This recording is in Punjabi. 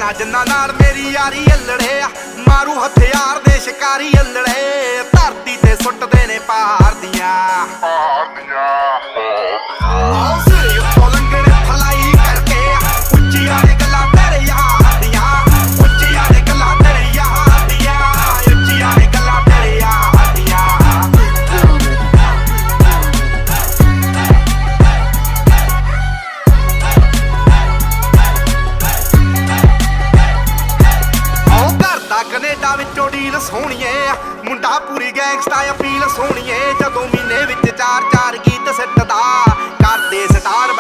ਜਿੰਨਾ ਜਿੰਨਾ ਨਾਲ ਮੇਰੀ ਯਾਰੀ ਅਲੜੇ ਆ, ਮਾਰੂ ਹਥਿਆਰ ਦੇ ਸ਼ਿਕਾਰੀ ਅਲੜੇ, ਧਰਤੀ ਤੇ ਸੁੱਟਦੇ ਨੇ ਪਹਾੜ ਦੀਆਂ ਸਿਰੇ ਉੱਤੋਂ ਲੰਘਣ ਫਲਾਈ ਕਰਕੇ, ਉੱਚੀਆਂ ਨੇ ਗੱਲਾਂ ਤੇਰੇ ਯਾਰ ਦੀਆਂ, ਉੱਚੀਆਂ ਨੇ ਗੱਲਾਂ ਤੇਰੇ ਯਾਰ ਦੀਆਂ, ਉੱਚੀਆਂ ਨੇ ਗੱਲਾਂ ਤੇਰੇ ਯਾਰ ਦੀਆਂ। ਕਨੇਡਾ ਵਿੱਚੋਂ ਡੀਲ ਸੋਹਣੀਏ, ਮੁੰਡਾ ਪੂਰੀ ਗੈਂਗਸਟਾ ਅਪੀਲ ਸੋਹਣੀਏ, ਜਦੋਂ ਮਹੀਨੇ ਵਿੱਚ 4-4 ਗੀਤ ਸਿੱਟਦਾ ਕਰਦੇ ਸਟਾਰ।